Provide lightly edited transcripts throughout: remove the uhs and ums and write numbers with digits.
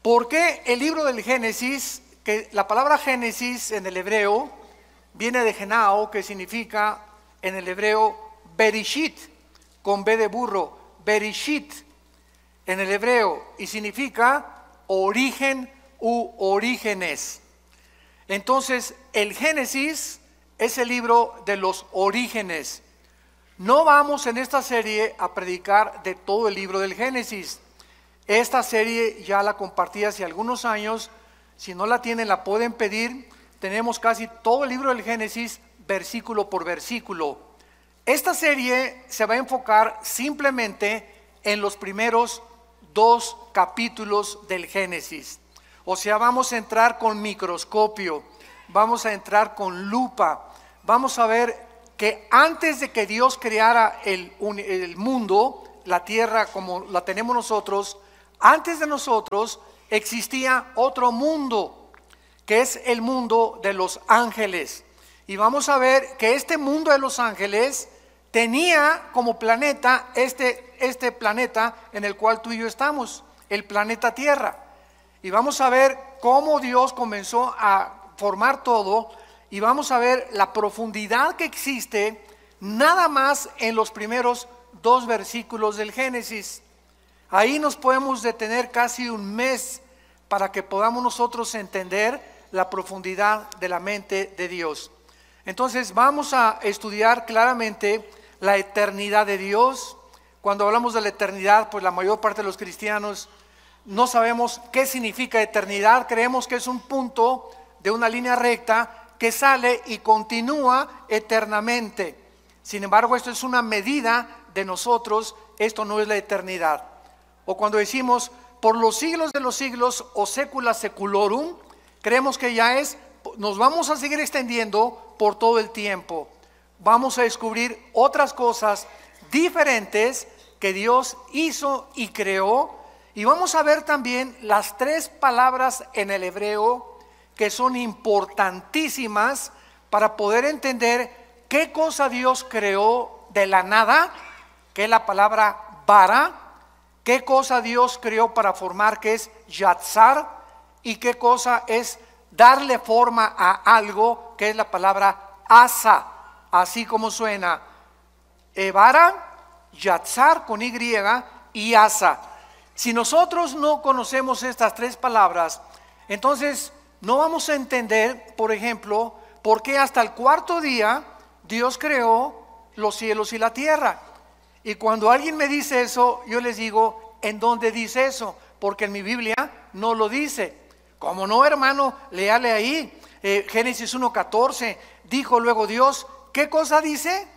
¿Por qué el libro del Génesis, que la palabra Génesis en el hebreo viene de Genao, que significa en el hebreo Berishit, con B de burro, Berishit en el hebreo, y significa origen u orígenes? Entonces, el Génesis es el libro de los orígenes. No vamos en esta serie a predicar de todo el libro del Génesis. Esta serie ya la compartí hace algunos años. Si no la tienen, la pueden pedir. Tenemos casi todo el libro del Génesis, versículo por versículo. Esta serie se va a enfocar simplemente en los primeros 2 capítulos del Génesis. O sea, vamos a entrar con microscopio, vamos a entrar con lupa, vamos a ver que antes de que Dios creara el mundo, la tierra como la tenemos nosotros, antes de nosotros existía otro mundo, que es el mundo de los ángeles. Y vamos a ver que este mundo de los ángeles tenía como planeta este planeta en el cual tú y yo estamos, el planeta Tierra. Y vamos a ver cómo Dios comenzó a formar todo, y vamos a ver la profundidad que existe nada más en los primeros 2 versículos del Génesis. Ahí nos podemos detener casi un mes para que podamos nosotros entender la profundidad de la mente de Dios. Entonces vamos a estudiar claramente la eternidad de Dios. Cuando hablamos de la eternidad, pues la mayor parte de los cristianos no sabemos qué significa eternidad. Creemos que es un punto de una línea recta que sale y continúa eternamente. Sin embargo, esto es una medida de nosotros, esto no es la eternidad. O cuando decimos por los siglos de los siglos o secula seculorum, creemos que ya nos vamos a seguir extendiendo por todo el tiempo. Vamos a descubrir otras cosas diferentes que Dios hizo y creó. Y vamos a ver también las 3 palabras en el hebreo que son importantísimas para poder entender qué cosa Dios creó de la nada, que es la palabra bara, qué cosa Dios creó para formar, que es yatzar, y qué cosa es darle forma a algo, que es la palabra asa, así como suena, bara, yatzar con Y y asa. Si nosotros no conocemos estas 3 palabras, entonces no vamos a entender, por ejemplo, por qué hasta el 4.º día Dios creó los cielos y la tierra. Y cuando alguien me dice eso, yo les digo, ¿en dónde dice eso? Porque en mi Biblia no lo dice. ¿Cómo no, hermano? Léale ahí, Génesis 1.14, dijo luego Dios. ¿Qué cosa dice?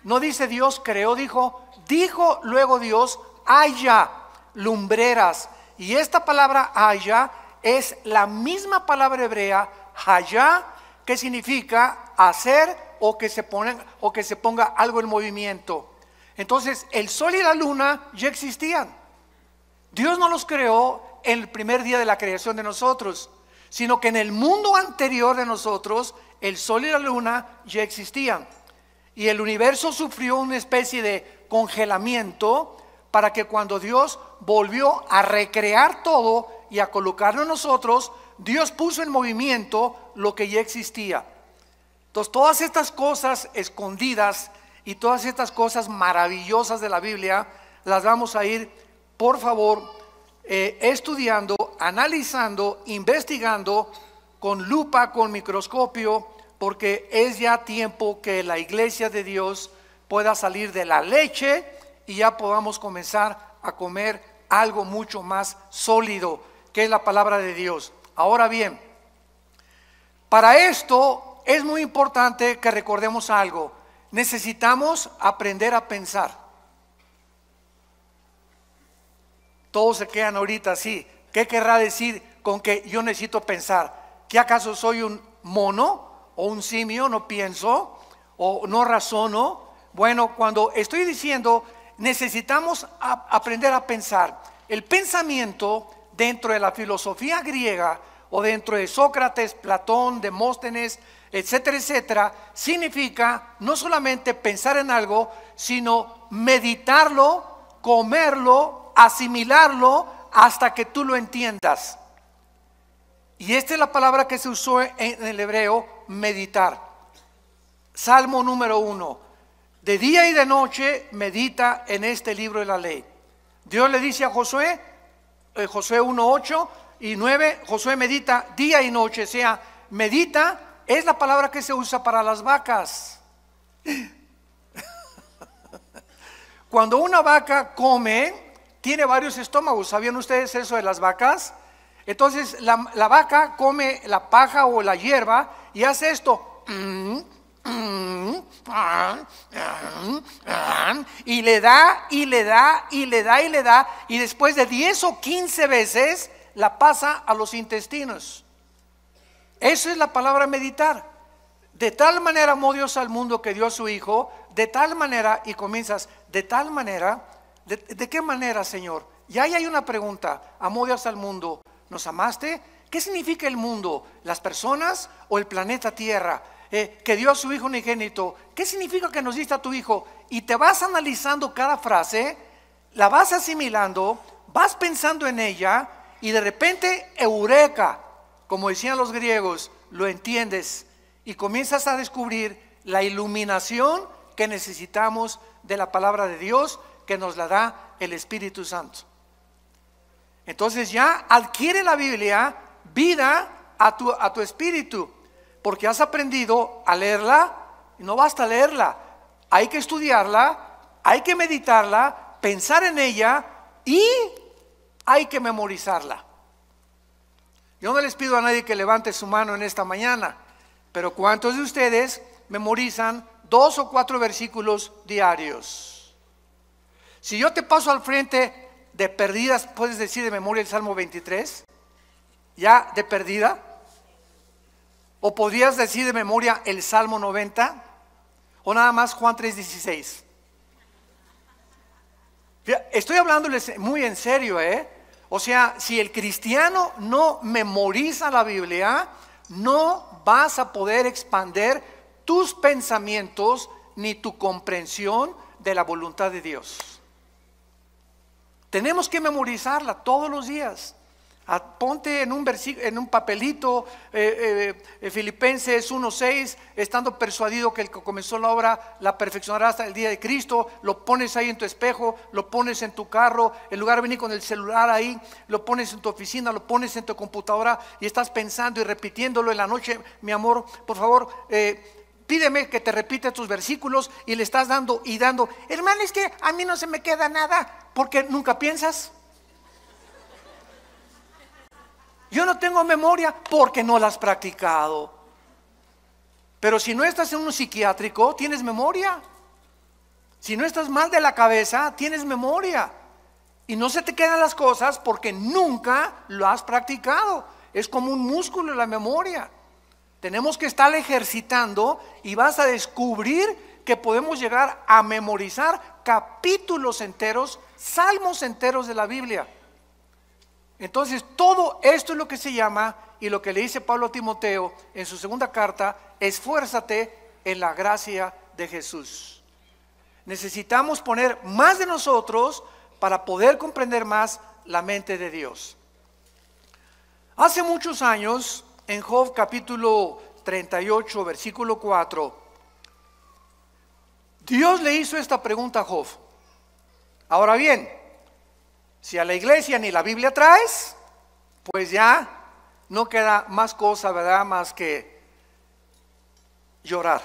No dice Dios creó, dijo luego Dios, haya lumbreras. Y esta palabra haya es la misma palabra hebrea, haya, que significa hacer o que se ponga algo en movimiento. Entonces, el sol y la luna ya existían. Dios no los creó en el primer día de la creación de nosotros, sino que en el mundo anterior de nosotros, el sol y la luna ya existían. Y el universo sufrió una especie de congelamiento para que cuando Dios volvió a recrear todo y a colocarlo en nosotros, Dios puso en movimiento lo que ya existía. Entonces, todas estas cosas escondidas y todas estas cosas maravillosas de la Biblia las vamos a ir, por favor, estudiando, analizando, investigando con lupa, con microscopio, porque es ya tiempo que la iglesia de Dios pueda salir de la leche y ya podamos comenzar a comer algo mucho más sólido, que es la palabra de Dios. Ahora bien, para esto es muy importante que recordemos algo. Necesitamos aprender a pensar. Todos se quedan ahorita así. ¿Qué querrá decir con que yo necesito pensar? ¿Que acaso soy un mono o un simio? ¿No pienso o no razono? Bueno, cuando estoy diciendo necesitamos aprender a pensar, el pensamiento dentro de la filosofía griega o dentro de Sócrates, Platón, Demóstenes, etcétera, etcétera, significa no solamente pensar en algo, sino meditarlo, comerlo, asimilarlo hasta que tú lo entiendas. Y esta es la palabra que se usó en el hebreo, meditar. Salmo número 1. De día y de noche medita en este libro de la ley. Dios le dice a Josué, Josué 1:8 y 9, Josué medita día y noche. O sea, medita es la palabra que se usa para las vacas. Cuando una vaca come, tiene varios estómagos. ¿Sabían ustedes eso de las vacas? Entonces la vaca come la paja o la hierba y hace esto. Y le da, y le da, y le da, y le da. Y después de 10 o 15 veces la pasa a los intestinos. Eso es la palabra meditar. De tal manera amó Dios al mundo que dio a su Hijo. De tal manera, y comienzas, de tal manera. ¿De qué manera, Señor? Y ahí hay una pregunta. Amó Dios al mundo. ¿Nos amaste? ¿Qué significa el mundo? ¿Las personas o el planeta Tierra? Que dio a su Hijo unigénito. ¿Qué significa que nos diste a tu Hijo? Y te vas analizando cada frase, la vas asimilando, vas pensando en ella y de repente, eureka, como decían los griegos, lo entiendes y comienzas a descubrir la iluminación que necesitamos de la palabra de Dios, que nos la da el Espíritu Santo. Entonces ya adquiere la Biblia vida a tu espíritu, porque has aprendido a leerla. Y no basta leerla, hay que estudiarla, hay que meditarla, pensar en ella y hay que memorizarla. Yo no les pido a nadie que levante su mano en esta mañana, pero ¿cuántos de ustedes memorizan 2 o 4 versículos diarios? Si yo te paso al frente de perdidas, ¿puedes decir de memoria el Salmo 23? ¿Ya de perdida? ¿O podrías decir de memoria el Salmo 90? ¿O nada más Juan 3:16? Estoy hablándoles muy en serio, O sea, si el cristiano no memoriza la Biblia, no vas a poder expandir tus pensamientos ni tu comprensión de la voluntad de Dios. Tenemos que memorizarla todos los días. Ponte en un papelito, Filipenses 1:6, estando persuadido que el que comenzó la obra la perfeccionará hasta el día de Cristo. Lo pones ahí en tu espejo, lo pones en tu carro, en lugar de venir con el celular ahí, lo pones en tu oficina, lo pones en tu computadora y estás pensando y repitiéndolo en la noche. Mi amor, por favor, pídeme que te repita tus versículos, y le estás dando y dando. Hermano, es que a mí no se me queda nada, porque nunca piensas. Yo no tengo memoria porque no la has practicado. Pero si no estás en un psiquiátrico, tienes memoria. Si no estás mal de la cabeza, tienes memoria. Y no se te quedan las cosas porque nunca lo has practicado. Es como un músculo la memoria. Tenemos que estar ejercitando y vas a descubrir que podemos llegar a memorizar capítulos enteros, salmos enteros de la Biblia. Entonces todo esto es lo que se llama, y lo que le dice Pablo a Timoteo en su segunda carta: esfuérzate en la gracia de Jesús. Necesitamos poner más de nosotros para poder comprender más la mente de Dios. Hace muchos años, en Job capítulo 38, versículo 4, Dios le hizo esta pregunta a Job. Ahora bien, si a la iglesia ni la Biblia traes, pues ya no queda más cosa, ¿verdad?, más que llorar.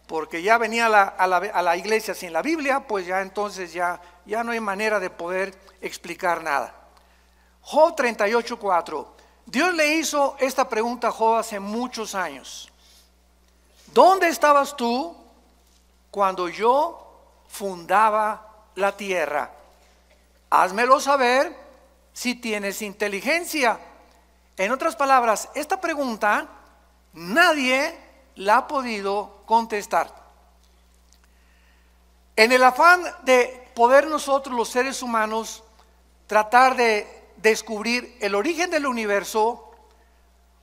Porque ya venía a la iglesia sin la Biblia, pues ya entonces ya no hay manera de poder explicar nada. Job 38:4. Dios le hizo esta pregunta a Job hace muchos años. ¿Dónde estabas tú cuando yo fundaba la tierra? Házmelo saber si tienes inteligencia. En otras palabras, esta pregunta nadie la ha podido contestar. En el afán de poder nosotros, los seres humanos, tratar de descubrir el origen del universo,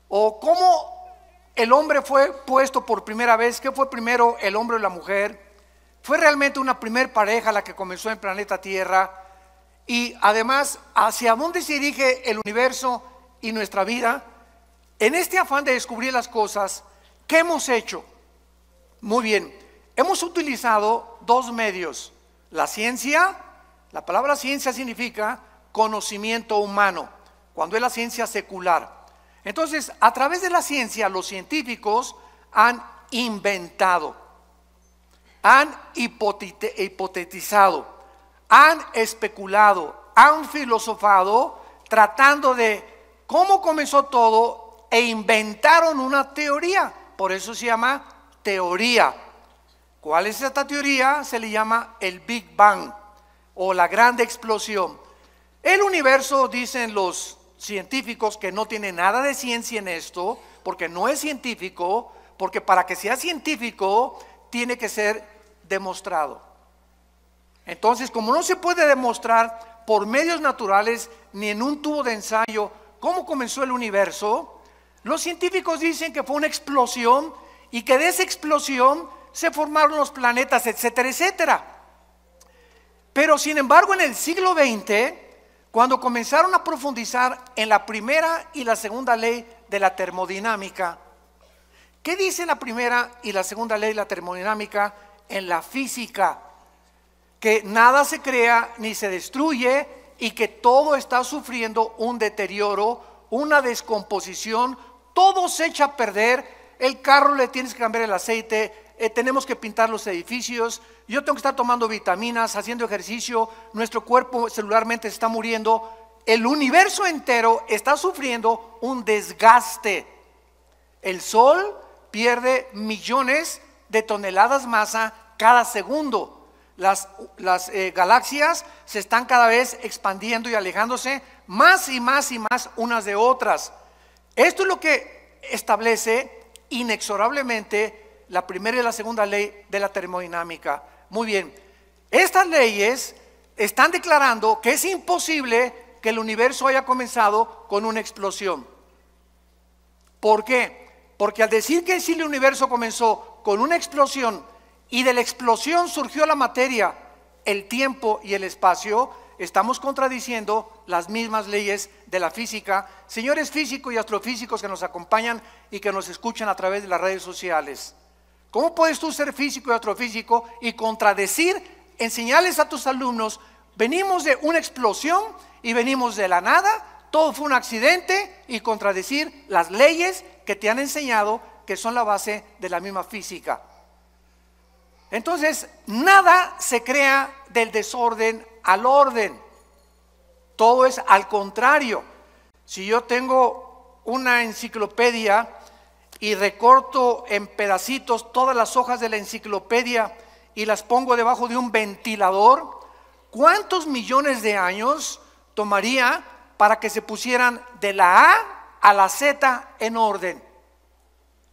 o cómo el hombre fue puesto por primera vez, qué fue primero, el hombre o la mujer, fue realmente una primer pareja la que comenzó en el planeta Tierra. Y además, ¿hacia dónde se dirige el universo y nuestra vida, en este afán de descubrir las cosas, ¿qué hemos hecho? Muy bien, hemos utilizado dos medios. La ciencia, la palabra ciencia significa conocimiento humano, cuando es la ciencia secular. Entonces, a través de la ciencia, los científicos han inventado, han hipotetizado, han especulado, han filosofado, tratando de cómo comenzó todo e inventaron una teoría. Por eso se llama teoría. ¿Cuál es esta teoría? Se le llama el Big Bang o la gran explosión. El universo, dicen los científicos, que no tiene nada de ciencia en esto, porque no es científico, porque para que sea científico tiene que ser demostrado. Entonces, como no se puede demostrar por medios naturales ni en un tubo de ensayo cómo comenzó el universo, los científicos dicen que fue una explosión y que de esa explosión se formaron los planetas, etcétera, etcétera. Pero sin embargo, en el siglo XX, cuando comenzaron a profundizar en la primera y la segunda ley de la termodinámica, ¿qué dice la primera y la segunda ley de la termodinámica en la física? Que nada se crea ni se destruye y que todo está sufriendo un deterioro, una descomposición, todo se echa a perder. El carro le tienes que cambiar el aceite, tenemos que pintar los edificios, yo tengo que estar tomando vitaminas, haciendo ejercicio, nuestro cuerpo celularmente se está muriendo, el universo entero está sufriendo un desgaste. El Sol pierde millones de toneladas masa cada segundo. Las galaxias se están cada vez expandiendo y alejándose más y más y más unas de otras. Esto es lo que establece inexorablemente la primera y la segunda ley de la termodinámica. Muy bien, estas leyes están declarando que es imposible que el universo haya comenzado con una explosión. ¿Por qué? Porque al decir que sí el universo comenzó con una explosión y de la explosión surgió la materia, el tiempo y el espacio, estamos contradiciendo las mismas leyes de la física. Señores físicos y astrofísicos que nos acompañan y que nos escuchan a través de las redes sociales, ¿cómo puedes tú ser físico y astrofísico y contradecir, enseñarles a tus alumnos, venimos de una explosión y venimos de la nada, todo fue un accidente, y contradecir las leyes que te han enseñado, que son la base de la misma física? Entonces, nada se crea del desorden al orden, todo es al contrario. Si yo tengo una enciclopedia y recorto en pedacitos todas las hojas de la enciclopedia y las pongo debajo de un ventilador, ¿cuántos millones de años tomaría para que se pusieran de la A a la Z en orden?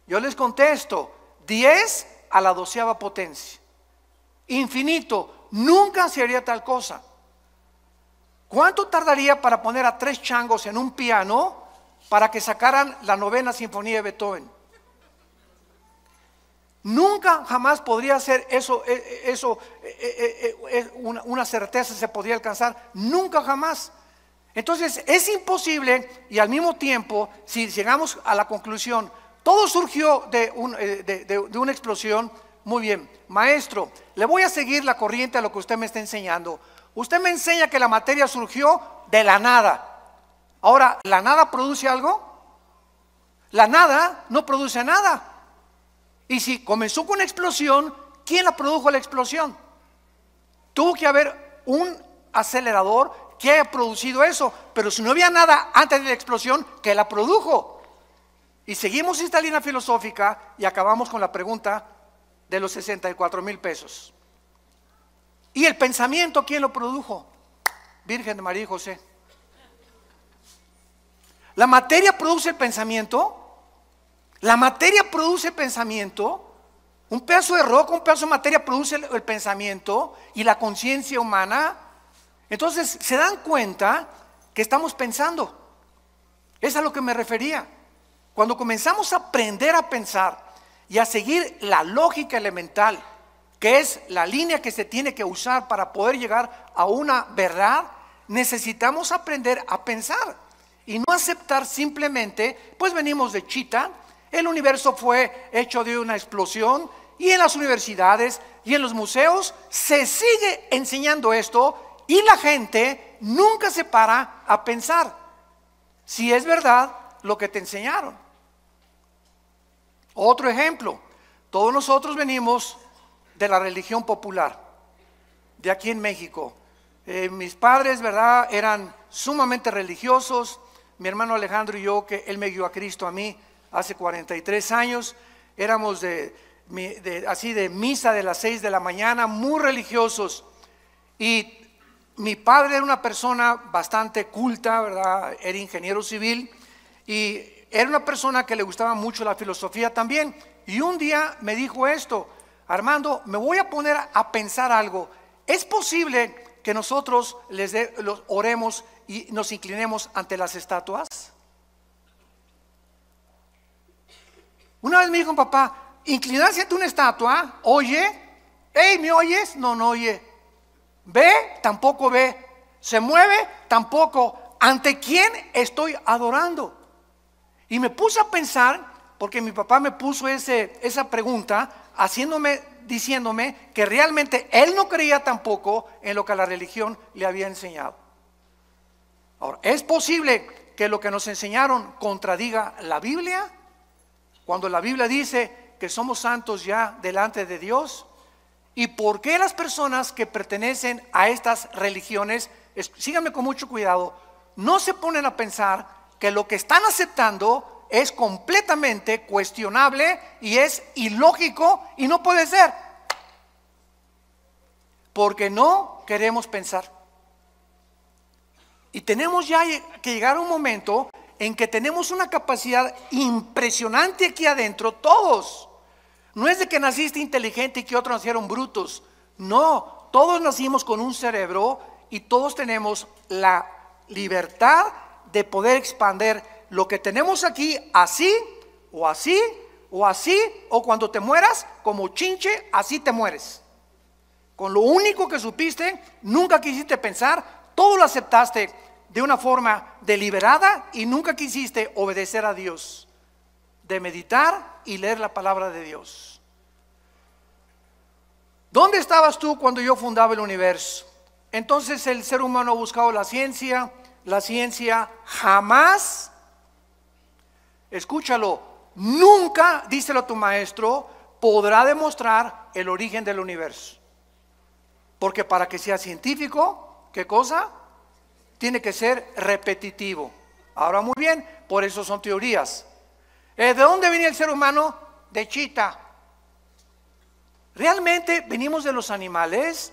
Yo les contesto, 10 a la 12ª potencia. Infinito, nunca se haría tal cosa. ¿Cuánto tardaría para poner a 3 changos en un piano para que sacaran la 9ª sinfonía de Beethoven? Nunca jamás podría ser eso, una certeza se podría alcanzar, nunca jamás. Entonces es imposible, y al mismo tiempo, si llegamos a la conclusión, todo surgió de una explosión. Muy bien, maestro, le voy a seguir la corriente a lo que usted me está enseñando. Usted me enseña que la materia surgió de la nada. Ahora, ¿la nada produce algo? La nada no produce nada. Y si comenzó con una explosión, ¿quién la produjo la explosión? Tuvo que haber un acelerador que haya producido eso, pero si no había nada antes de la explosión, ¿qué la produjo? Y seguimos esta línea filosófica y acabamos con la pregunta de los 64,000 pesos. ¿Y el pensamiento quién lo produjo? Virgen de María y José. ¿La materia produce el pensamiento? La materia produce pensamiento. Un pedazo de roca, un pedazo de materia produce el pensamiento y la conciencia humana. Entonces se dan cuenta que estamos pensando. Es a lo que me refería. Cuando comenzamos a aprender a pensar y a seguir la lógica elemental, que es la línea que se tiene que usar para poder llegar a una verdad, necesitamos aprender a pensar. y no aceptar simplemente, pues venimos de chita, el universo fue hecho de una explosión, y en las universidades y en los museos se sigue enseñando esto, y la gente nunca se para a pensar si es verdad lo que te enseñaron. Otro ejemplo, todos nosotros venimos de la religión popular, de aquí en México. Mis padres, ¿verdad?, eran sumamente religiosos. Mi hermano Alejandro y yo, que él me guió a Cristo a mí hace 43 años, éramos así de misa de las 6 de la mañana, muy religiosos. Y mi padre era una persona bastante culta, ¿verdad?, era ingeniero civil, y era una persona que le gustaba mucho la filosofía también. Y un día me dijo esto: Armando, me voy a poner a pensar algo. ¿Es posible que nosotros los oremos y nos inclinemos ante las estatuas? Una vez me dijo papá, inclinarse ante una estatua, oye, hey, ¿me oyes? No, no oye. ¿Ve? Tampoco ve. ¿Se mueve? Tampoco. ¿Ante quién estoy adorando? Y me puse a pensar, porque mi papá me puso esa pregunta, diciéndome que realmente él no creía tampoco en lo que la religión le había enseñado. Ahora, ¿es posible que lo que nos enseñaron contradiga la Biblia? Cuando la Biblia dice que somos santos ya delante de Dios. ¿Y por qué las personas que pertenecen a estas religiones, síganme con mucho cuidado, no se ponen a pensar que lo que están aceptando es completamente cuestionable y es ilógico y no puede ser? Porque no queremos pensar. Y tenemos ya que llegar a un momento en que tenemos una capacidad impresionante aquí adentro, todos. No es de que naciste inteligente y que otros nacieron brutos. No, todos nacimos con un cerebro y todos tenemos la libertad de poder expandir lo que tenemos aquí, así, o así, o así, o cuando te mueras, como chinche, así te mueres. Con lo único que supiste, nunca quisiste pensar, todo lo aceptaste de una forma deliberada y nunca quisiste obedecer a Dios, de meditar y leer la palabra de Dios. ¿Dónde estabas tú cuando yo fundaba el universo? Entonces el ser humano ha buscado la ciencia jamás, escúchalo, nunca, díselo a tu maestro, podrá demostrar el origen del universo. Porque para que sea científico, ¿qué cosa? Tiene que ser repetitivo. Ahora muy bien, por eso son teorías. ¿De dónde viene el ser humano? De chita. ¿Realmente venimos de los animales?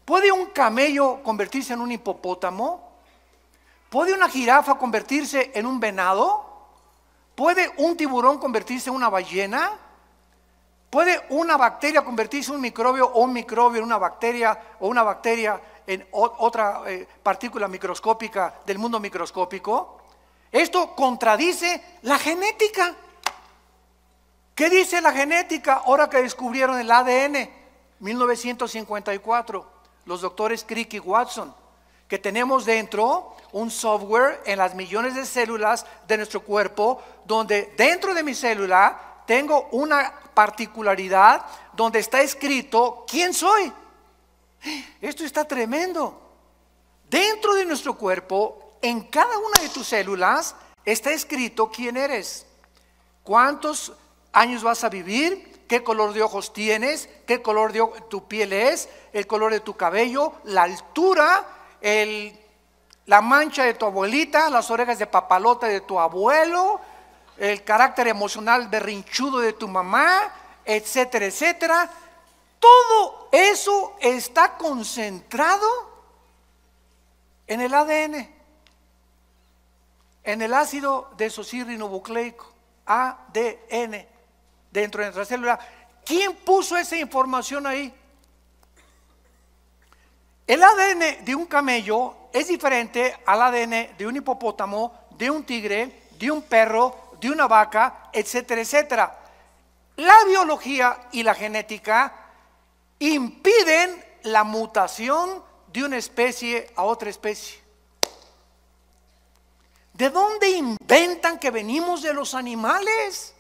¿Puede un camello convertirse en un hipopótamo? ¿Puede una jirafa convertirse en un venado? ¿Puede un tiburón convertirse en una ballena? ¿Puede una bacteria convertirse en un microbio o un microbio en una bacteria o una bacteria en otra partícula microscópica del mundo microscópico? Esto contradice la genética. ¿Qué dice la genética ahora que descubrieron el ADN? 1954, los doctores Crick y Watson, que tenemos dentro un software en las millones de células de nuestro cuerpo, donde dentro de mi célula tengo una particularidad donde está escrito quién soy. Esto está tremendo. Dentro de nuestro cuerpo, en cada una de tus células, está escrito quién eres, cuántos años vas a vivir, qué color de ojos tienes, qué color de tu piel es, el color de tu cabello, la altura, la mancha de tu abuelita, las orejas de papalote de tu abuelo, el carácter emocional berrinchudo de tu mamá, etcétera, etcétera. Todo eso está concentrado en el ADN, en el ácido desoxirribonucleico, ADN, dentro de nuestra célula. ¿Quién puso esa información ahí? El ADN de un camello es diferente al ADN de un hipopótamo, de un tigre, de un perro, de una vaca, etcétera, etcétera. La biología y la genética impiden la mutación de una especie a otra especie. ¿De dónde inventan que venimos de los animales?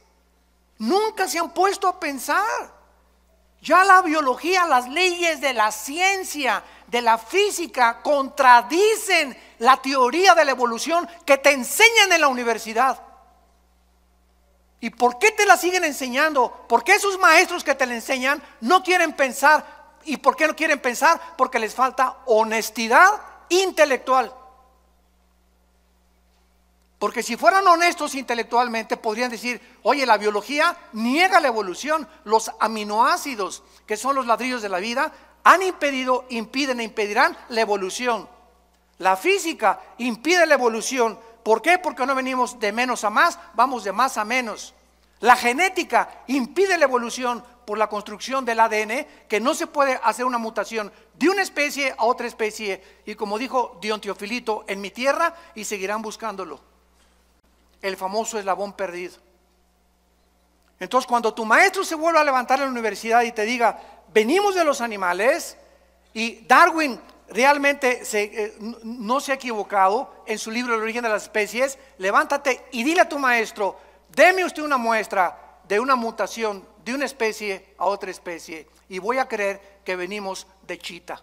Nunca se han puesto a pensar. Ya la biología, las leyes de la ciencia, de la física, contradicen la teoría de la evolución que te enseñan en la universidad. ¿Y por qué te la siguen enseñando? ¿Por qué esos maestros que te la enseñan no quieren pensar? ¿Y por qué no quieren pensar? Porque les falta honestidad intelectual. Porque si fueran honestos intelectualmente podrían decir: oye, la biología niega la evolución. Los aminoácidos, que son los ladrillos de la vida, han impedido, impiden e impedirán la evolución. La física impide la evolución. ¿Por qué? Porque no venimos de menos a más, vamos de más a menos. La genética impide la evolución por la construcción del ADN, que no se puede hacer una mutación de una especie a otra especie. Y como dijo Dion Teofilito, en mi tierra, y seguirán buscándolo. El famoso eslabón perdido. Entonces, cuando tu maestro se vuelva a levantar en la universidad y te diga: venimos de los animales, y Darwin realmente no se ha equivocado en su libro El origen de las especies, levántate y dile a tu maestro: deme usted una muestra de una mutación de una especie a otra especie, y voy a creer que venimos de chita.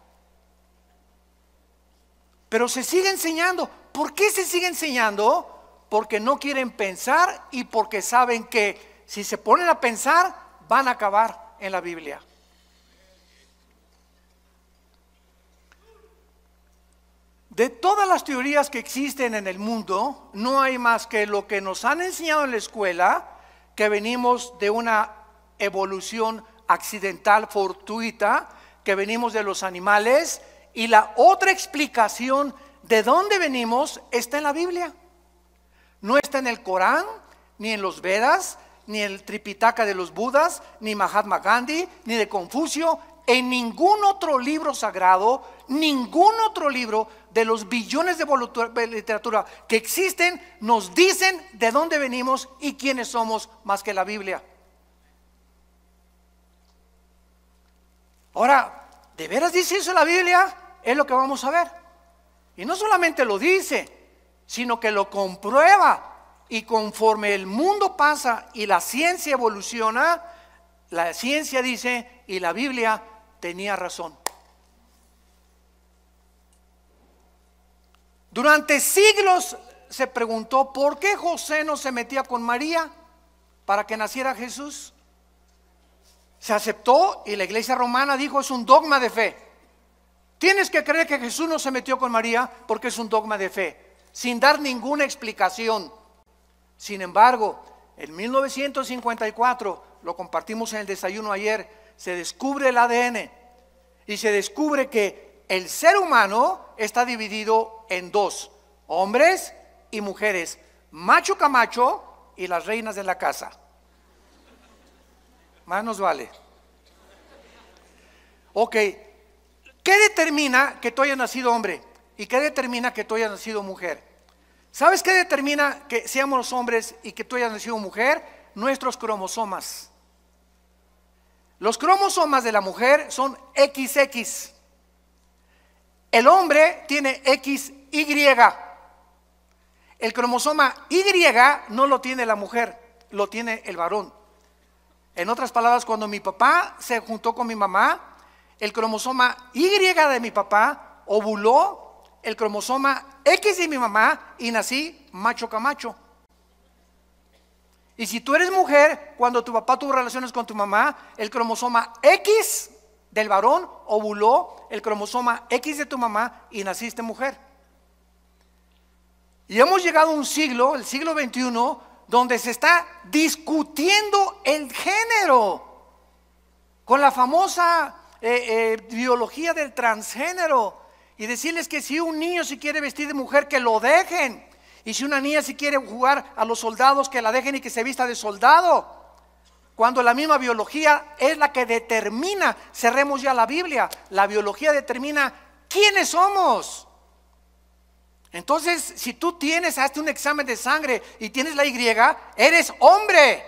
Pero se sigue enseñando. ¿Por qué se sigue enseñando? Porque no quieren pensar y porque saben que si se ponen a pensar van a acabar en la Biblia. De todas las teorías que existen en el mundo, no hay más que lo que nos han enseñado en la escuela, que venimos de una evolución accidental, fortuita, que venimos de los animales, y la otra explicación de dónde venimos está en la Biblia. No está en el Corán, ni en los Vedas, ni en el Tripitaka de los Budas, ni Mahatma Gandhi, ni de Confucio. En ningún otro libro sagrado, ningún otro libro de los billones de literatura que existen nos dicen de dónde venimos y quiénes somos más que la Biblia. Ahora, ¿de veras dice eso la Biblia? Es lo que vamos a ver. Y no solamente lo dice, sino que lo comprueba. Y conforme el mundo pasa y la ciencia evoluciona, la ciencia dice, y la Biblia tenía razón. Durante siglos se preguntó por qué José no se metía con María para que naciera Jesús. Se aceptó y la iglesia romana dijo: es un dogma de fe. Tienes que creer que Jesús no se metió con María porque es un dogma de fe, sin dar ninguna explicación. Sin embargo, en 1954, lo compartimos en el desayuno ayer, se descubre el ADN y se descubre que el ser humano está dividido en dos: hombres y mujeres, macho camacho y las reinas de la casa. Más nos vale. Ok, ¿qué determina que tú hayas nacido hombre? ¿Y qué determina que tú hayas nacido mujer? ¿Sabes qué determina que seamos los hombres y que tú hayas nacido mujer? Nuestros cromosomas. Los cromosomas de la mujer son XX. El hombre tiene XY. El cromosoma Y no lo tiene la mujer, lo tiene el varón. En otras palabras, cuando mi papá se juntó con mi mamá, el cromosoma Y de mi papá ovuló el cromosoma X de mi mamá y nací macho camacho. Y si tú eres mujer, cuando tu papá tuvo relaciones con tu mamá, el cromosoma X del varón ovuló el cromosoma X de tu mamá y naciste mujer. Y hemos llegado a un siglo, el siglo XXI, donde se está discutiendo el género con la famosa biología del transgénero, y decirles que si un niño se quiere vestir de mujer, que lo dejen, y si una niña se quiere jugar a los soldados, que la dejen y que se vista de soldado, cuando la misma biología es la que determina. Cerremos ya la Biblia, la biología determina quiénes somos. Entonces, si tú hazte un examen de sangre y tienes la Y, eres hombre.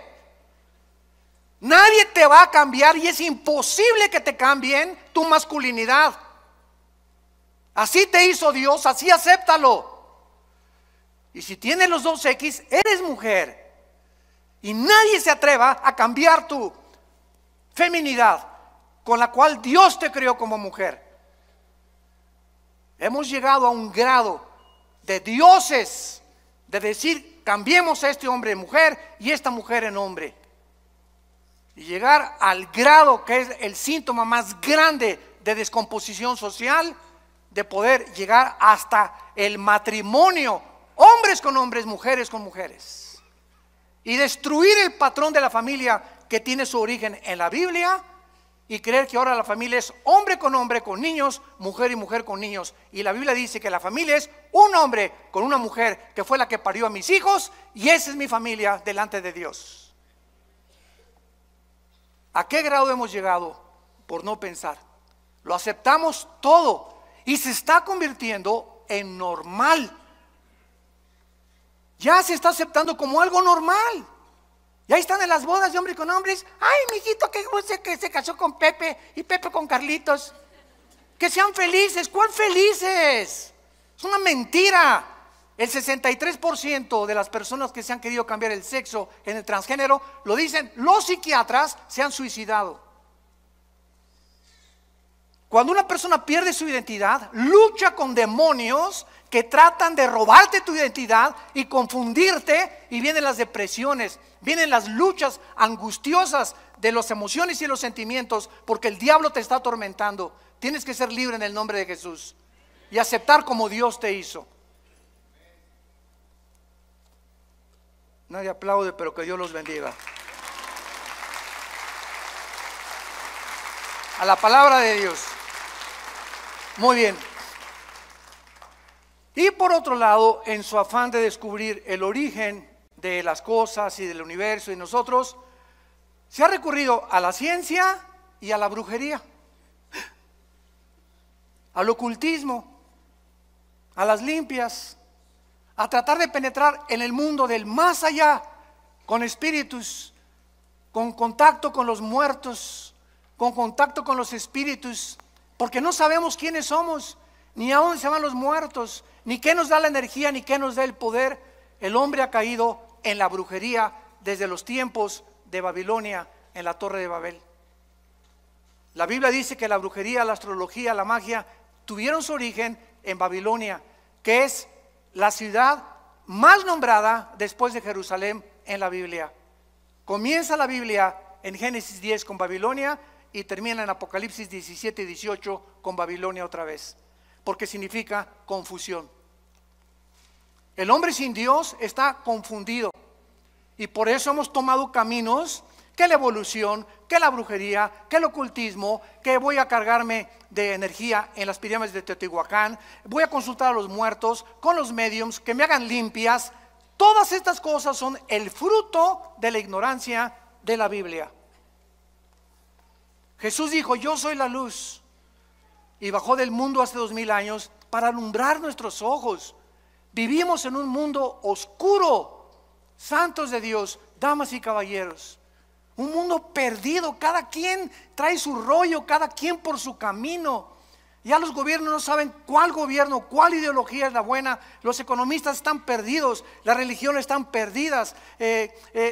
Nadie te va a cambiar y es imposible que te cambien tu masculinidad. Así te hizo Dios, así acéptalo. Y si tienes los dos X, eres mujer. Y nadie se atreva a cambiar tu feminidad con la cual Dios te creó como mujer. Hemos llegado a un grado de dioses de decir, cambiemos a este hombre en mujer y esta mujer en hombre. Y llegar al grado que es el síntoma más grande de descomposición social, de poder llegar hasta el matrimonio, hombres con hombres, mujeres con mujeres, y destruir el patrón de la familia que tiene su origen en la Biblia, y creer que ahora la familia es hombre, con niños, mujer y mujer con niños. Y la Biblia dice que la familia es un hombre con una mujer que fue la que parió a mis hijos, y esa es mi familia delante de Dios. ¿A qué grado hemos llegado por no pensar? Lo aceptamos todo y se está convirtiendo en normal. Ya se está aceptando como algo normal. Y ahí están en las bodas de hombres con hombres. Ay, mijito, que se casó con Pepe y Pepe con Carlitos. Que sean felices. ¿Cuál felices? Es una mentira. El 63% de las personas que se han querido cambiar el sexo en el transgénero, lo dicen los psiquiatras, se han suicidado. Cuando una persona pierde su identidad, lucha con demonios que tratan de robarte tu identidad y confundirte, y vienen las depresiones, vienen las luchas angustiosas de las emociones y los sentimientos, porque el diablo te está atormentando. Tienes que ser libre en el nombre de Jesús y aceptar como Dios te hizo. Nadie aplaude, pero que Dios los bendiga. A la palabra de Dios. Muy bien. Y por otro lado, en su afán de descubrir el origen de las cosas y del universo y nosotros, se ha recurrido a la ciencia y a la brujería, al ocultismo, a las limpias, a tratar de penetrar en el mundo del más allá, con espíritus, con contacto con los muertos, con contacto con los espíritus, porque no sabemos quiénes somos, ni a dónde se van los muertos, ni qué nos da la energía, ni qué nos da el poder. El hombre ha caído en la brujería desde los tiempos de Babilonia, en la Torre de Babel. La Biblia dice que la brujería, la astrología, la magia tuvieron su origen en Babilonia, que es la ciudad más nombrada después de Jerusalén en la Biblia. Comienza la Biblia en Génesis 10 con Babilonia y termina en Apocalipsis 17 y 18 con Babilonia otra vez, porque significa confusión. El hombre sin Dios está confundido, y por eso hemos tomado caminos que la evolución, que la brujería, que el ocultismo, que voy a cargarme de energía en las pirámides de Teotihuacán, voy a consultar a los muertos con los mediums que me hagan limpias. Todas estas cosas son el fruto de la ignorancia de la Biblia. Jesús dijo: yo soy la luz, y bajó del mundo hace 2000 años para alumbrar nuestros ojos. Vivimos en un mundo oscuro, santos de Dios, damas y caballeros, un mundo perdido. Cada quien trae su rollo, cada quien por su camino. Ya los gobiernos no saben cuál gobierno, cuál ideología es la buena. Los economistas están perdidos, las religiones están perdidas,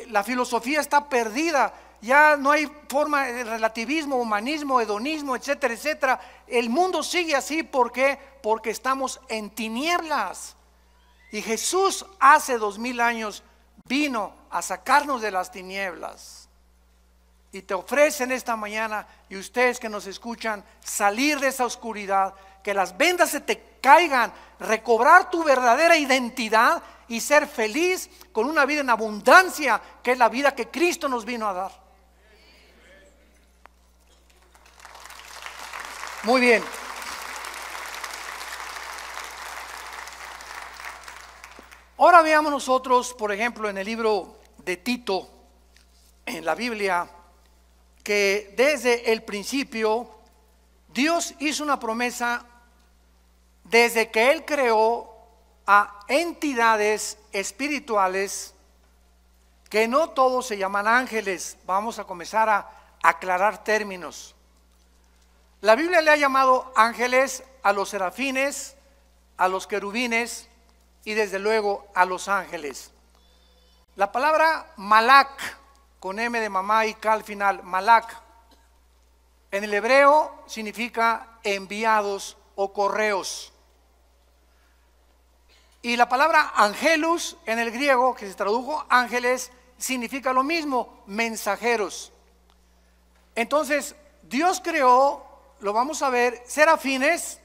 la filosofía está perdida. Ya no hay forma de relativismo, humanismo, hedonismo, etcétera, etcétera. El mundo sigue así. ¿Por qué? Porque estamos en tinieblas. Y Jesús hace 2000 años vino a sacarnos de las tinieblas. Y te ofrecen esta mañana, y ustedes que nos escuchan, salir de esa oscuridad, que las vendas se te caigan, recobrar tu verdadera identidad y ser feliz con una vida en abundancia, que es la vida que Cristo nos vino a dar. Muy bien. Ahora veamos nosotros, por ejemplo, en el libro de Tito, en la Biblia, que desde el principio Dios hizo una promesa desde que Él creó a entidades espirituales que no todos se llaman ángeles. Vamos a comenzar a aclarar términos. La Biblia le ha llamado ángeles a los serafines, a los querubines, y desde luego a los ángeles. La palabra malak, con M de mamá y K al final, malak, en el hebreo significa enviados o correos. Y la palabra angelus en el griego, que se tradujo ángeles, significa lo mismo, mensajeros. Entonces, Dios creó, lo vamos a ver, serafines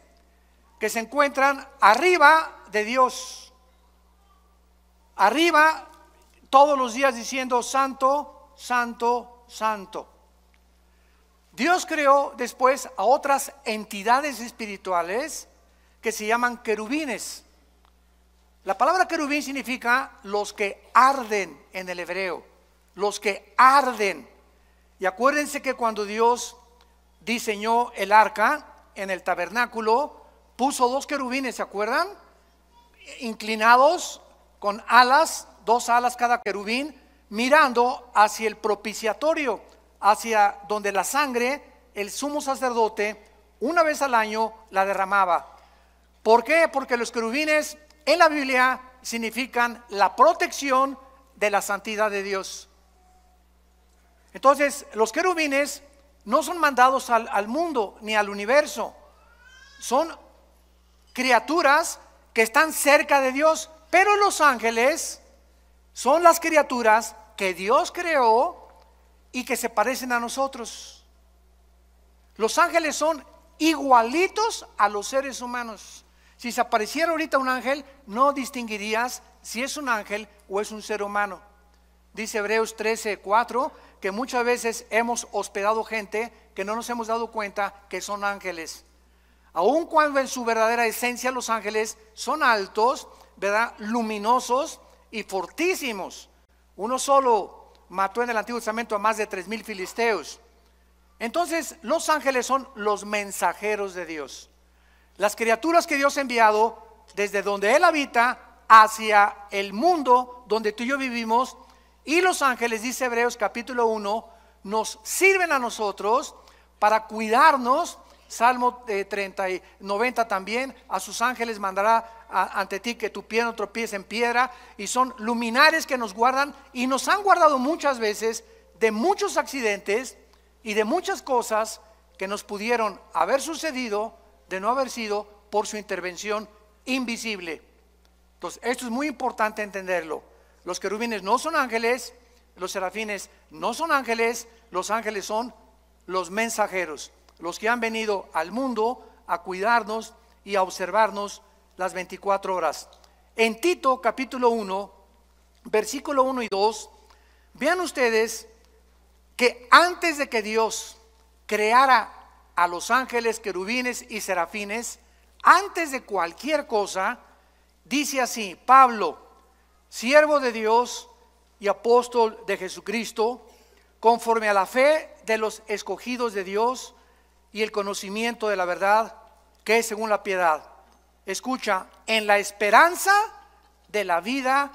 que se encuentran arriba de Dios. Arriba, todos los días diciendo santo, santo, santo. Dios creó después a otras entidades espirituales que se llaman querubines. La palabra querubín significa los que arden en el hebreo, los que arden. Y acuérdense que cuando Dios diseñó el arca en el tabernáculo, puso dos querubines, ¿se acuerdan? Inclinados con alas, dos alas cada querubín, mirando hacia el propiciatorio, hacia donde la sangre, el sumo sacerdote, una vez al año la derramaba. ¿Por qué? Porque los querubines en la Biblia significan la protección de la santidad de Dios. Entonces, los querubines no son mandados al mundo ni al universo. Son criaturas que están cerca de Dios, pero los ángeles son las criaturas que Dios creó y que se parecen a nosotros. Los ángeles son igualitos a los seres humanos. Si se apareciera ahorita un ángel, no distinguirías si es un ángel o es un ser humano. Dice Hebreos 13:4 que muchas veces hemos hospedado gente que no nos hemos dado cuenta que son ángeles. Aun cuando en su verdadera esencia los ángeles son altos, ¿verdad?, luminosos y fortísimos. Uno solo mató en el Antiguo Testamento a más de 3,000 filisteos. Entonces, los ángeles son los mensajeros de Dios. Las criaturas que Dios ha enviado desde donde Él habita hacia el mundo donde tú y yo vivimos. Y los ángeles, dice Hebreos capítulo 1, nos sirven a nosotros para cuidarnos. Salmo 30 y 90 también, a sus ángeles mandará ante ti que tu pie no tropiece en piedra. Y son luminares que nos guardan y nos han guardado muchas veces de muchos accidentes y de muchas cosas que nos pudieron haber sucedido de no haber sido por su intervención invisible. Entonces, esto es muy importante entenderlo. Los querubines no son ángeles, los serafines no son ángeles, los ángeles son los mensajeros, los que han venido al mundo a cuidarnos y a observarnos las 24 horas. En Tito capítulo 1, versículo 1 y 2, vean ustedes que antes de que Dios creara a los ángeles, querubines y serafines, antes de cualquier cosa, dice así: Pablo, siervo de Dios y apóstol de Jesucristo, conforme a la fe de los escogidos de Dios y el conocimiento de la verdad, que es según la piedad. Escucha, en la esperanza de la vida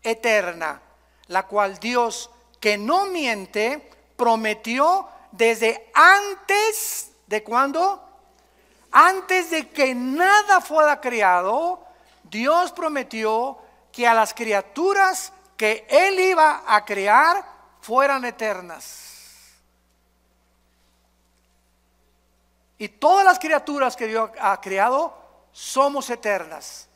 eterna, la cual Dios, que no miente, prometió desde antes de ¿cuándo? Antes de que nada fuera creado. Dios prometió que a las criaturas que Él iba a crear fueran eternas. Y todas las criaturas que Dios ha creado somos eternas.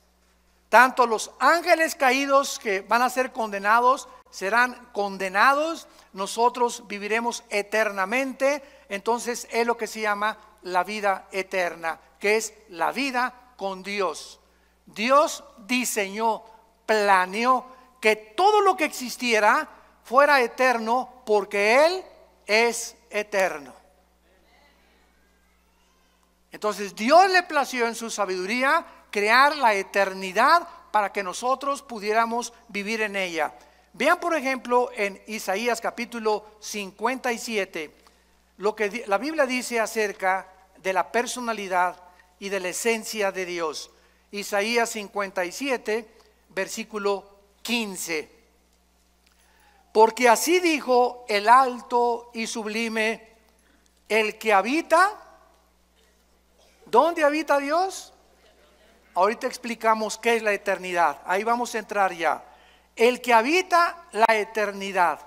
Tanto los ángeles caídos que van a ser condenados serán condenados. Nosotros viviremos eternamente. Entonces es lo que se llama la vida eterna, que es la vida con Dios. Dios diseñó, planeó que todo lo que existiera fuera eterno porque Él es eterno. Entonces Dios le plació en su sabiduría crear la eternidad para que nosotros pudiéramos vivir en ella. Vean por ejemplo en Isaías capítulo 57 lo que la Biblia dice acerca de la personalidad y de la esencia de Dios. Isaías 57 versículo 15. Porque así dijo el alto y sublime, el que habita. ¿Dónde habita Dios? ahorita explicamos qué es la eternidad. Ahí vamos a entrar ya. El que habita la eternidad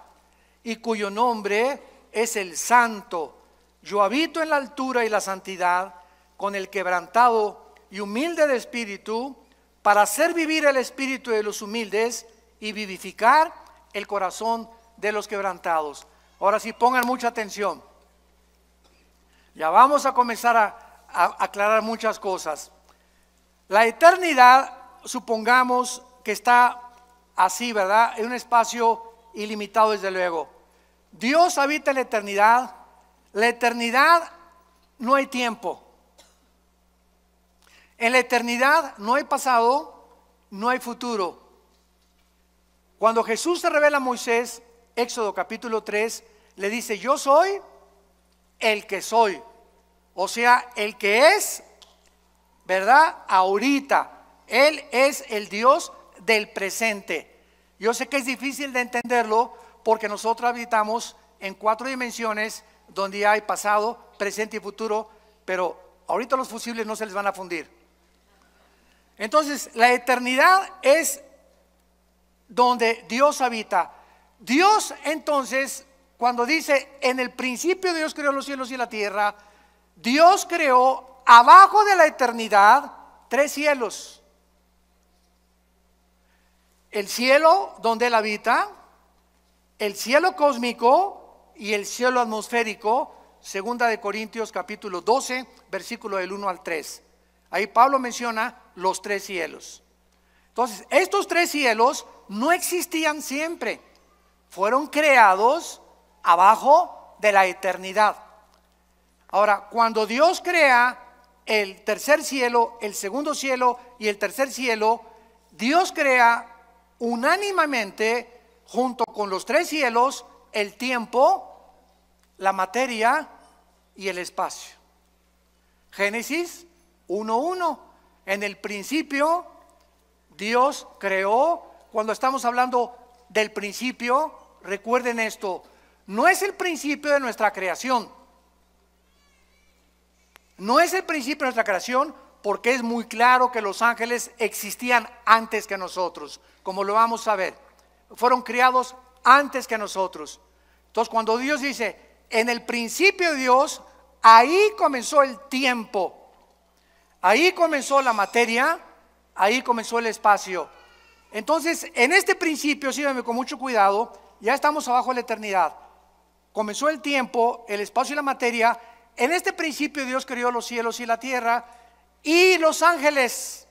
y cuyo nombre es el Santo. Yo habito en la altura y la santidad con el quebrantado y humilde de espíritu, para hacer vivir el espíritu de los humildes y vivificar el corazón de los quebrantados. Ahora sí, pongan mucha atención. Ya vamos a comenzar a aclarar muchas cosas. La eternidad, supongamos que está así, ¿verdad? En un espacio ilimitado, desde luego. Dios habita en la eternidad. La eternidad no hay tiempo. En la eternidad no hay pasado, no hay futuro. Cuando Jesús se revela a Moisés, Éxodo capítulo 3, le dice: yo soy el que soy. O sea, el que es, ¿verdad? Ahorita. Él es el Dios del presente. Yo sé que es difícil de entenderlo porque nosotros habitamos en 4 dimensiones donde hay pasado, presente y futuro, pero ahorita los fusibles no se les van a fundir. Entonces, la eternidad es donde Dios habita. Dios, entonces, cuando dice: en el principio Dios creó los cielos y la tierra, Dios creó abajo de la eternidad 3 cielos. El cielo donde Él habita, el cielo cósmico y el cielo atmosférico. Segunda de Corintios capítulo 12, versículo del 1 al 3. Ahí Pablo menciona los 3 cielos. Entonces, estos 3 cielos no existían siempre. Fueron creados abajo de la eternidad. Ahora, cuando Dios crea el tercer cielo, el segundo cielo y el tercer cielo, Dios crea unánimemente, junto con los 3 cielos, el tiempo, la materia y el espacio. Génesis 1:1. En el principio Dios creó. Cuando estamos hablando del principio, recuerden esto: no es el principio de nuestra creación. No es el principio de nuestra creación, porque es muy claro que los ángeles existían antes que nosotros, como lo vamos a ver. Fueron creados antes que nosotros. Entonces, cuando Dios dice: en el principio de Dios, ahí comenzó el tiempo. Ahí comenzó la materia, ahí comenzó el espacio. Entonces, en este principio, síganme con mucho cuidado, ya estamos abajo de la eternidad. Comenzó el tiempo, el espacio y la materia. En este principio Dios creó los cielos y la tierra y los ángeles.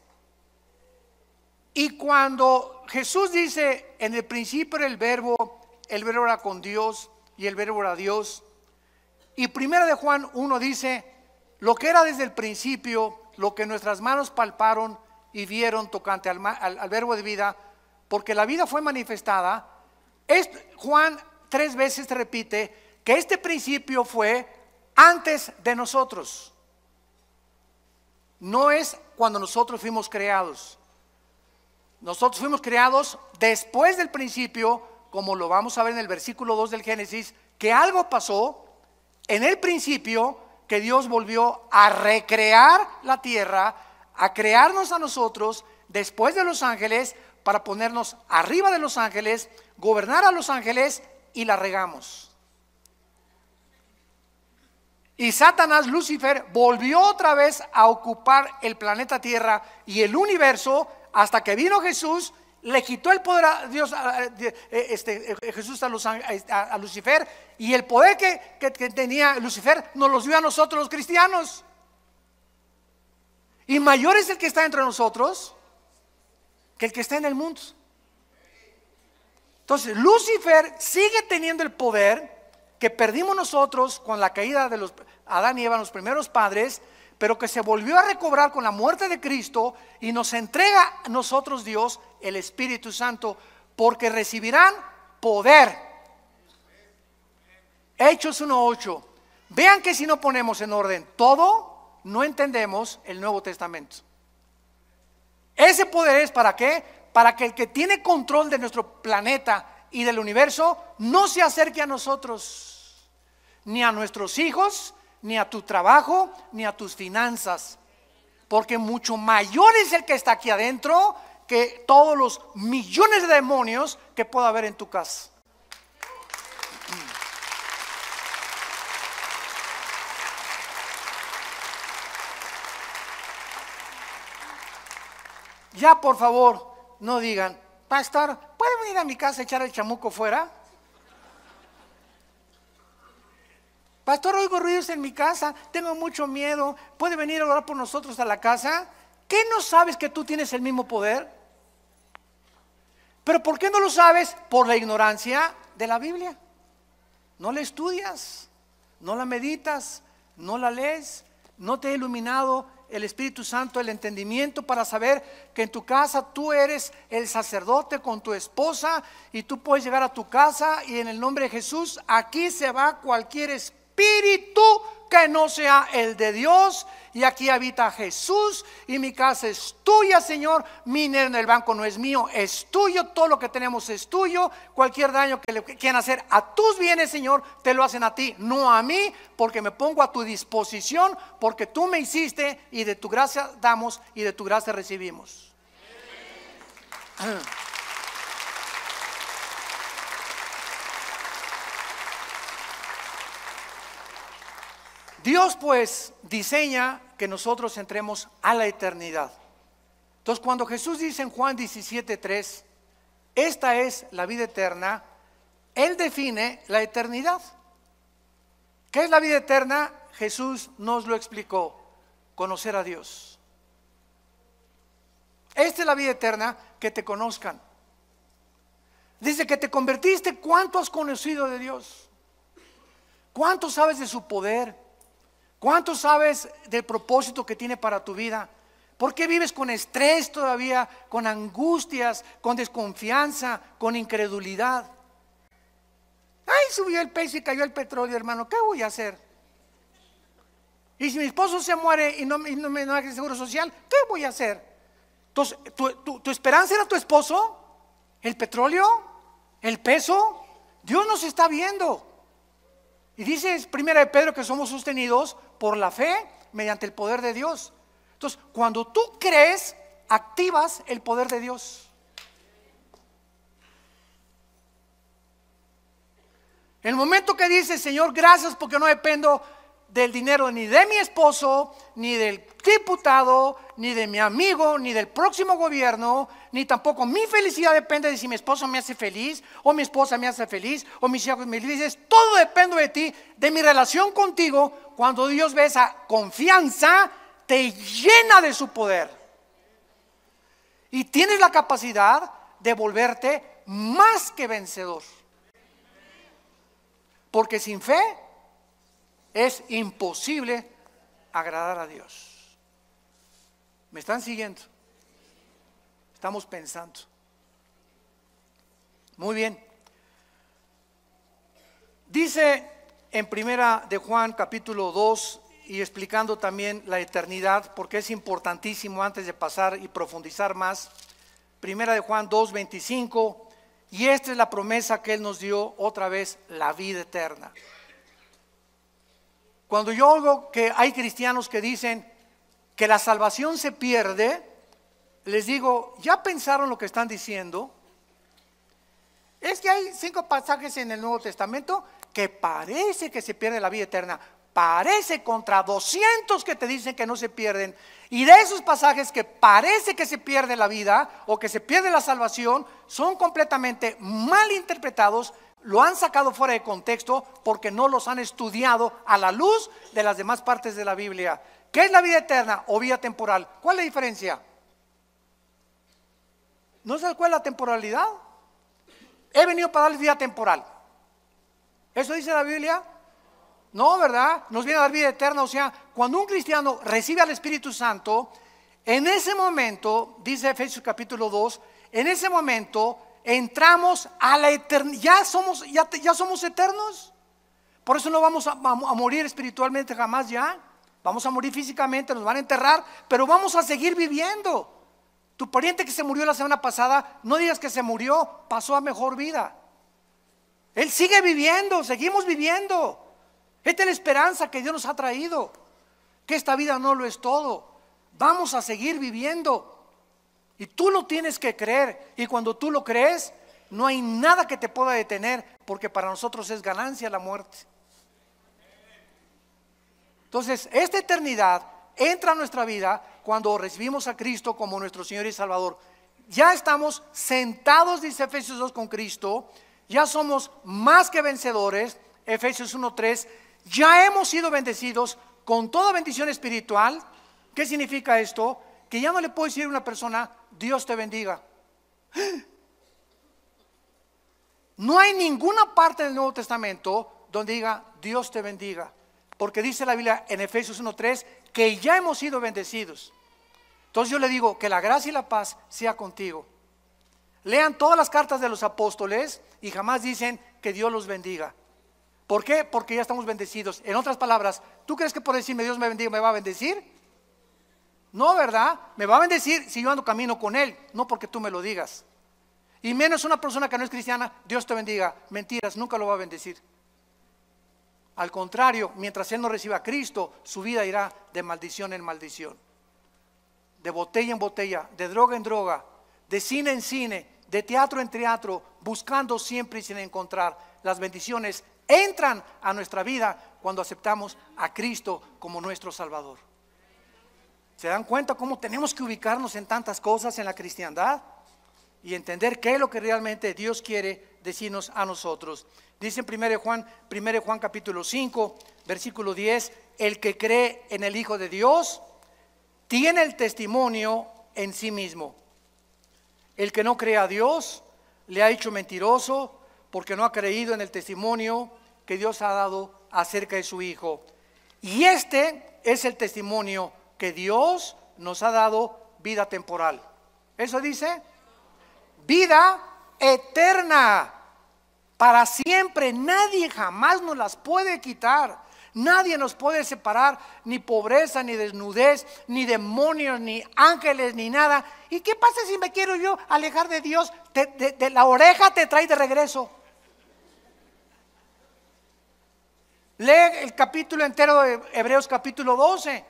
Y cuando Jesús dice: en el principio era el verbo era con Dios y el verbo era Dios. Y primera de Juan 1 dice: lo que era desde el principio, lo que nuestras manos palparon y vieron tocante al verbo de vida, porque la vida fue manifestada. Juan 3 veces te repite que este principio fue antes de nosotros. No es cuando nosotros fuimos creados. Nosotros fuimos creados después del principio, como lo vamos a ver en el versículo 2 del Génesis, que algo pasó en el principio, que Dios volvió a recrear la tierra, a crearnos a nosotros después de los ángeles, para ponernos arriba de los ángeles, gobernar a los ángeles, y la regamos. Y Satanás, Lucifer, volvió otra vez a ocupar el planeta Tierra y el universo, hasta que vino Jesús, le quitó el poder a Dios, Jesús a Lucifer, y el poder que tenía Lucifer nos los dio a nosotros los cristianos. Y mayor es el que está entre nosotros que el que está en el mundo. Entonces, Lucifer sigue teniendo el poder que perdimos nosotros con la caída de los Adán y Eva, los primeros padres, pero que se volvió a recobrar con la muerte de Cristo, y nos entrega a nosotros Dios el Espíritu Santo, porque recibirán poder. Hechos 1:8. Vean que si no ponemos en orden todo, no entendemos el Nuevo Testamento. Ese poder es ¿para qué? Para que el que tiene control de nuestro planeta y del universo no se acerque a nosotros, ni a nuestros hijos, ni a tu trabajo, ni a tus finanzas. porque mucho mayor es el que está aquí adentro que todos los millones de demonios que pueda haber en tu casa. Ya, por favor, no digan, pastor, ¿puede venir a mi casa a echar el chamuco fuera? Pastor, oigo ruidos en mi casa, tengo mucho miedo, ¿puede venir a orar por nosotros a la casa? ¿Qué no sabes que tú tienes el mismo poder? ¿Pero por qué no lo sabes? Por la ignorancia de la Biblia. No la estudias, no la meditas, no la lees, no te ha iluminado el Espíritu Santo, el entendimiento para saber que en tu casa tú eres el sacerdote con tu esposa y tú puedes llegar a tu casa y en el nombre de Jesús aquí se va cualquier espíritu que no sea el de Dios y aquí habita Jesús y mi casa es tuya, Señor, mi dinero en el banco no es mío, es tuyo, todo lo que tenemos es tuyo, cualquier daño que le quieran hacer a tus bienes, Señor, te lo hacen a ti, no a mí, porque me pongo a tu disposición, porque tú me hiciste y de tu gracia damos y de tu gracia recibimos. Dios pues diseña que nosotros entremos a la eternidad. Entonces cuando Jesús dice en Juan 17:3, esta es la vida eterna, Él define la eternidad. ¿Qué es la vida eterna? Jesús nos lo explicó, conocer a Dios. Esta es la vida eterna, que te conozcan. Dice que te convertiste, ¿cuánto has conocido de Dios? ¿Cuánto sabes de su poder? ¿Cuánto sabes del propósito que tiene para tu vida? ¿Por qué vives con estrés todavía, con angustias, con desconfianza, con incredulidad? Ay, subió el peso y cayó el petróleo, hermano, ¿qué voy a hacer? Y si mi esposo se muere y no me da el seguro social, ¿qué voy a hacer? Entonces, ¿tu esperanza era tu esposo? ¿El petróleo? ¿El peso? Dios nos está viendo. Y dice primera de Pedro que somos sostenidos por la fe mediante el poder de Dios. Entonces, cuando tú crees, activas el poder de Dios. En el momento que dices, Señor, gracias porque no dependo del dinero ni de mi esposo, ni del diputado, ni de mi amigo, ni del próximo gobierno, ni tampoco mi felicidad depende de si mi esposo me hace feliz, o mi esposa me hace feliz, o mis hijos me felices. Todo depende de ti, de mi relación contigo. Cuando Dios ve esa confianza, te llena de su poder. Y tienes la capacidad de volverte más que vencedor. Porque sin fe es imposible agradar a Dios. ¿Me están siguiendo? Estamos pensando. Muy bien. Dice en primera de Juan capítulo 2 y explicando también la eternidad, porque es importantísimo antes de pasar y profundizar más. Primera de Juan 2:25, y esta es la promesa que Él nos dio otra vez, la vida eterna. Cuando yo oigo que hay cristianos que dicen que la salvación se pierde, les digo, ¿ya pensaron lo que están diciendo? Es que hay 5 pasajes en el Nuevo Testamento que parece que se pierde la vida eterna. Parece contra 200 que te dicen que no se pierden. Y de esos pasajes que parece que se pierde la vida o que se pierde la salvación, son completamente mal interpretados. Lo han sacado fuera de contexto porque no los han estudiado a la luz de las demás partes de la Biblia. ¿Qué es la vida eterna o vida temporal? ¿Cuál es la diferencia? ¿No sabes cuál es la temporalidad? He venido para darles vida temporal. ¿Eso dice la Biblia? No, ¿verdad? Nos viene a dar vida eterna. O sea, cuando un cristiano recibe al Espíritu Santo, en ese momento, dice Efesios capítulo 2, en ese momento entramos a la eternidad. Ya somos eternos. Por eso no vamos a morir espiritualmente jamás ya. Vamos a morir físicamente, nos van a enterrar, pero vamos a seguir viviendo. Tu pariente que se murió la semana pasada, no digas que se murió, pasó a mejor vida. Él sigue viviendo, seguimos viviendo. Esta es la esperanza que Dios nos ha traído, que esta vida no lo es todo. vamos a seguir viviendo. Y tú lo tienes que creer. Y cuando tú lo crees, no hay nada que te pueda detener, porque para nosotros es ganancia la muerte. Entonces, esta eternidad entra a nuestra vida cuando recibimos a Cristo como nuestro Señor y Salvador. Ya estamos sentados, dice Efesios 2, con Cristo. Ya somos más que vencedores, Efesios 1:3. Ya hemos sido bendecidos con toda bendición espiritual. ¿Qué significa esto? Que ya no le puedo decir a una persona, Dios te bendiga. No hay ninguna parte del Nuevo Testamento donde diga Dios te bendiga, porque dice la Biblia en Efesios 1:3 que ya hemos sido bendecidos. Entonces yo le digo que la gracia y la paz sea contigo. Lean todas las cartas de los apóstoles y jamás dicen que Dios los bendiga. ¿Por qué? Porque ya estamos bendecidos. En otras palabras, ¿tú crees que por decirme Dios me bendiga me va a bendecir? No, ¿verdad? Me va a bendecir si yo ando camino con Él, no porque tú me lo digas. Y menos una persona que no es cristiana, Dios te bendiga. Mentiras, nunca lo va a bendecir. Al contrario, mientras él no reciba a Cristo, su vida irá de maldición en maldición, de botella en botella, de droga en droga, de cine en cine, de teatro en teatro, buscando siempre y sin encontrar. Las bendiciones entran a nuestra vida cuando aceptamos a Cristo como nuestro Salvador. ¿Se dan cuenta cómo tenemos que ubicarnos en tantas cosas en la cristiandad? Y entender qué es lo que realmente Dios quiere decirnos a nosotros. Dice en 1 Juan capítulo 5, versículo 10, el que cree en el Hijo de Dios tiene el testimonio en sí mismo. El que no cree a Dios le ha hecho mentiroso, porque no ha creído en el testimonio que Dios ha dado acerca de su Hijo. Y este es el testimonio que Dios nos ha dado, vida temporal. ¿Eso dice? Vida eterna, para siempre. Nadie jamás nos las puede quitar. Nadie nos puede separar, ni pobreza, ni desnudez, ni demonios, ni ángeles, ni nada. ¿Y qué pasa si me quiero yo alejar de Dios? De la oreja te trae de regreso. Lee el capítulo entero de Hebreos capítulo 12.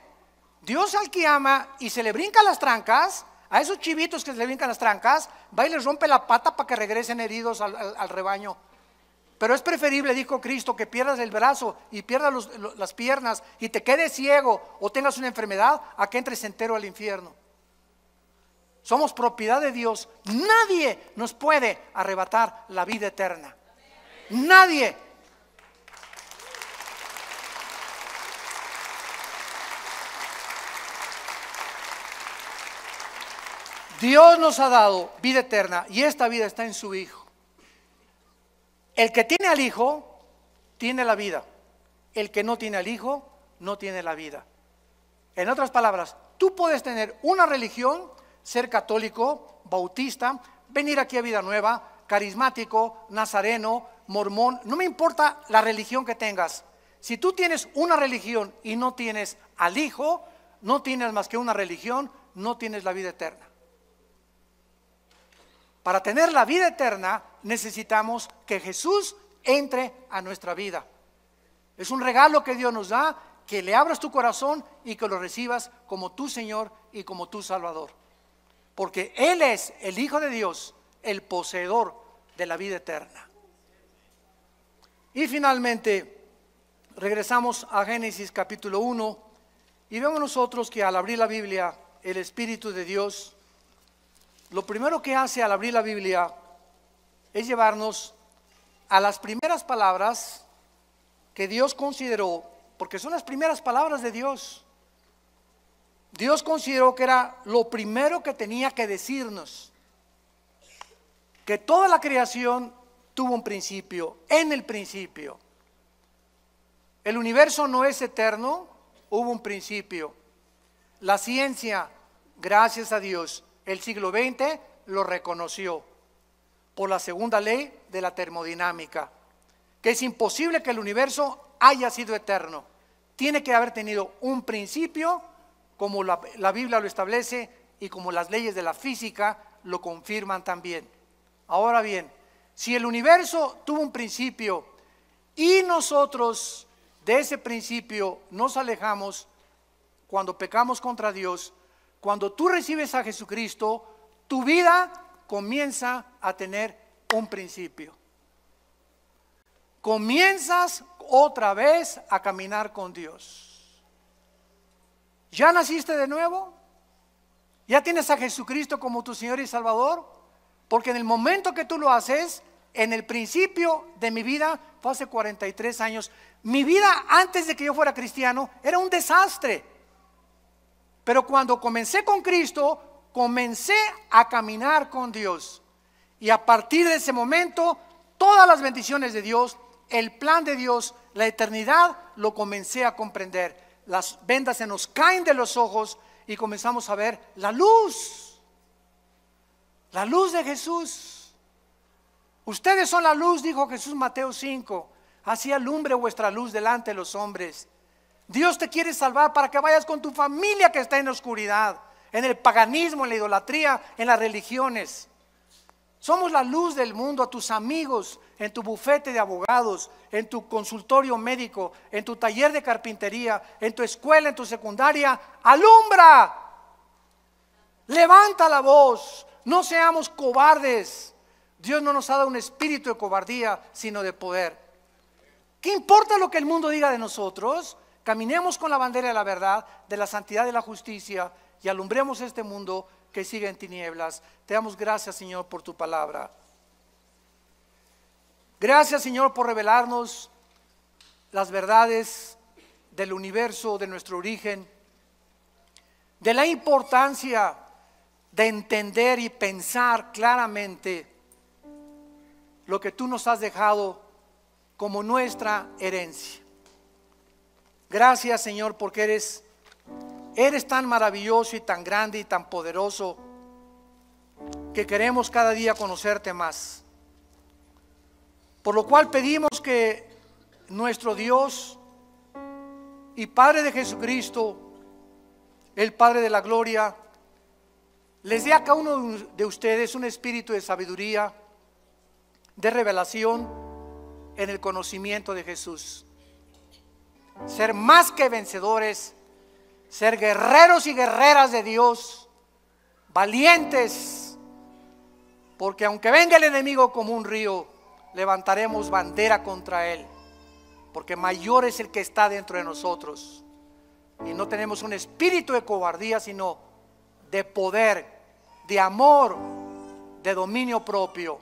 Dios al que ama y se le brincan las trancas, a esos chivitos que se le brincan las trancas, va y les rompe la pata para que regresen heridos al rebaño. Pero es preferible, dijo Cristo, que pierdas el brazo y pierdas las piernas y te quedes ciego o tengas una enfermedad, a que entres entero al infierno. Somos propiedad de Dios. Nadie nos puede arrebatar la vida eterna. Nadie. Dios nos ha dado vida eterna y esta vida está en su Hijo. El que tiene al Hijo tiene la vida. El que no tiene al Hijo no tiene la vida. En otras palabras, tú puedes tener una religión, ser católico, bautista, venir aquí a Vida Nueva, carismático, nazareno, mormón, no me importa la religión que tengas. Si tú tienes una religión y no tienes al Hijo, no tienes más que una religión, no tienes la vida eterna. Para tener la vida eterna necesitamos que Jesús entre a nuestra vida. Es un regalo que Dios nos da, que le abras tu corazón y que lo recibas como tu Señor y como tu Salvador. Porque Él es el Hijo de Dios, el poseedor de la vida eterna. Y finalmente regresamos a Génesis capítulo 1 y vemos nosotros que al abrir la Biblia, el Espíritu de Dios, lo primero que hace al abrir la Biblia es llevarnos a las primeras palabras que Dios consideró, porque son las primeras palabras de Dios. Dios consideró que era lo primero que tenía que decirnos, que toda la creación tuvo un principio, en el principio. El universo no es eterno, hubo un principio. La ciencia, gracias a Dios, el siglo XX lo reconoció por la segunda ley de la termodinámica, que es imposible que el universo haya sido eterno. Tiene que haber tenido un principio, como la Biblia lo establece y como las leyes de la física lo confirman también. Ahora bien, si el universo tuvo un principio y nosotros de ese principio nos alejamos cuando pecamos contra Dios, Cuando tú recibes a Jesucristo, tu vida comienza a tener un principio. Comienzas otra vez a caminar con Dios. ¿Ya naciste de nuevo? ¿Ya tienes a Jesucristo como tu Señor y Salvador? Porque en el momento que tú lo haces, en el principio de mi vida, fue hace 43 años, mi vida antes de que yo fuera cristiano era un desastre. Pero cuando comencé con Cristo, comencé a caminar con Dios. Y a partir de ese momento, todas las bendiciones de Dios, el plan de Dios, la eternidad, lo comencé a comprender. Las vendas se nos caen de los ojos y comenzamos a ver la luz de Jesús. Ustedes son la luz, dijo Jesús, Mateo 5. Así alumbre vuestra luz delante de los hombres. Dios te quiere salvar para que vayas con tu familia que está en la oscuridad, en el paganismo, en la idolatría, en las religiones. Somos la luz del mundo a tus amigos, en tu bufete de abogados, en tu consultorio médico, en tu taller de carpintería, en tu escuela, en tu secundaria. ¡Alumbra! Levanta la voz. No seamos cobardes. Dios no nos ha dado un espíritu de cobardía, sino de poder. ¿Qué importa lo que el mundo diga de nosotros? Caminemos con la bandera de la verdad, de la santidad y de la justicia y alumbremos este mundo que sigue en tinieblas. Te damos gracias, Señor, por tu palabra. Gracias, Señor, por revelarnos las verdades del universo, de nuestro origen, de la importancia de entender y pensar claramente lo que tú nos has dejado como nuestra herencia. Gracias, Señor, porque eres tan maravilloso y tan grande y tan poderoso que queremos cada día conocerte más. Por lo cual pedimos que nuestro Dios y Padre de Jesucristo, el Padre de la gloria, les dé a cada uno de ustedes un espíritu de sabiduría, de revelación en el conocimiento de Jesús. Ser más que vencedores, ser guerreros y guerreras de Dios, valientes, porque aunque venga el enemigo como un río, levantaremos bandera contra él, porque mayor es el que está dentro de nosotros. Y no tenemos un espíritu de cobardía, sino de poder, de amor, de dominio propio.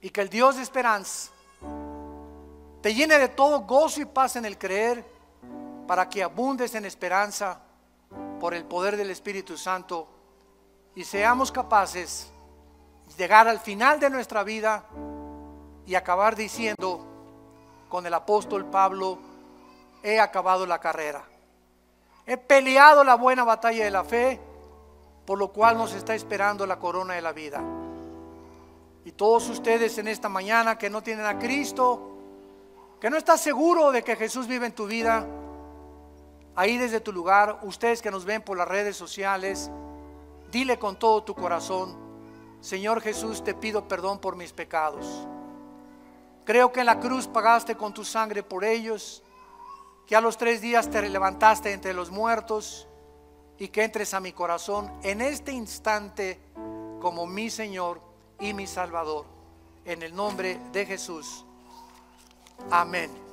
Y que el Dios de esperanza te llene de todo gozo y paz en el creer, para que abundes en esperanza por el poder del Espíritu Santo y seamos capaces de llegar al final de nuestra vida y acabar diciendo con el apóstol Pablo: he acabado la carrera, he peleado la buena batalla de la fe, por lo cual nos está esperando la corona de la vida. Y todos ustedes en esta mañana que no tienen a Cristo, que no estás seguro de que Jesús vive en tu vida, ahí desde tu lugar, ustedes que nos ven por las redes sociales, dile con todo tu corazón: Señor Jesús, te pido perdón por mis pecados. Creo que en la cruz pagaste con tu sangre por ellos, que a los 3 días te levantaste entre los muertos y que entres a mi corazón en este instante como mi Señor y mi Salvador. En el nombre de Jesús. Amén.